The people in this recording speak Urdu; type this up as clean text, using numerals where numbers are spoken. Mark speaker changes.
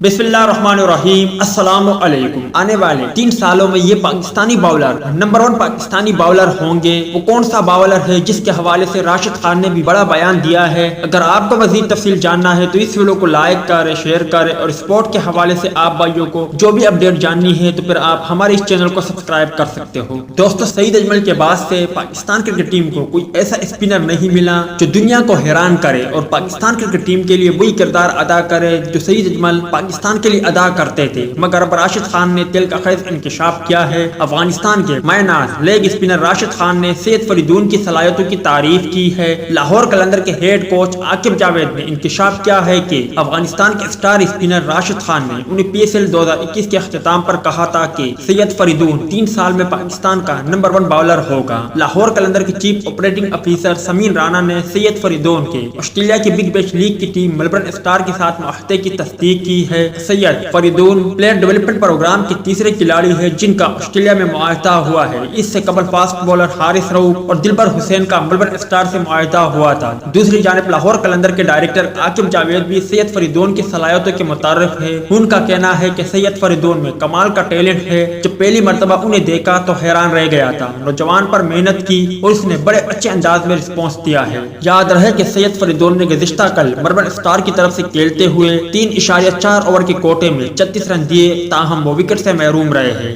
Speaker 1: بسم اللہ الرحمن الرحیم۔ السلام علیکم۔ آنے والے 3 سالوں میں یہ Pakistani bowler number 1 Pakistani bowler ہوں گے۔ وہ کون سا باؤلر ہے جس کے حوالے سے راشد خان نے بھی بڑا بیان دیا ہے؟ اگر آپ کو مزید تفصیل جاننا ہے تو اس ویڈیو کو لائک کریں، شیئر کریں اور اسپورٹ کے حوالے سے آپ بھائیوں کو جو بھی اپڈیٹ جاننی ہے تو پھر آپ ہمارے اس چینل کو سبسکرائب کر سکتے ہو۔ دوستو، سعید اجمل کے بعد سے پاکستان کرکٹ ٹیم کو کوئی ایسا اسپنر نہیں ملا جو دنیا کو حیران کرے اور پاکستان کرکٹ ٹیم کے لیے وہی کردار ادا کرے جو سعید اجمل پاکستان کے لیے ادا کرتے تھے۔ مگر اب راشد خان نے دل کا خیز انکشاف کیا ہے۔ افغانستان کے مائع ناز لیگ اسپنر راشد خان نے سید فریدون کی صلاحیتوں کی تعریف کی ہے۔ لاہور قلندر کے ہیڈ کوچ عاقب جاوید نے انکشاف کیا ہے کہ افغانستان کے اسٹار اسپنر راشد خان نے انہیں PSL 2021 کے اختتام پر کہا تھا کہ سید فریدون 3 سال میں پاکستان کا نمبر 1 باؤلر ہوگا۔ لاہور قلندر کے چیف آپریٹنگ افیسر سمین رانا نے سید فریدون کے آسٹریلیا کی بگ بیش لیگ کی ٹیم ملبرن اسٹار کے ساتھ معاہدے کی تصدیق کی ہے۔ سید فریدون پلیئر ڈیولپمنٹ پروگرام کے تیسرے کھلاڑی ہے جن کا آسٹریلیا میں معاہدہ ہوا ہے۔ اس سے قبل فاسٹ بولر حارث رؤف اور دلبر حسین کا ملبرن اسٹار سے معاہدہ ہوا تھا۔ دوسری جانب لاہور قلندر کے ڈائریکٹر عاقب جاوید بھی سید فریدون کی صلاحیتوں کے متعارف ہے۔ ان کا کہنا ہے کہ سید فریدون میں کمال کا ٹیلنٹ ہے۔ جب پہلی مرتبہ انہیں دیکھا تو حیران رہ گیا تھا۔ نوجوان پر محنت کی اور اس نے بڑے اچھے انداز میں رسپانس دیا ہے۔ یاد رہے کہ سید فریدون نے گزشتہ کل ملبرن اسٹار کی طرف سے کھیلتے ہوئے 3.4 اوور کے کوٹے میں 36 رن دیے، تاہم وہ وکٹ سے محروم رہے ہیں۔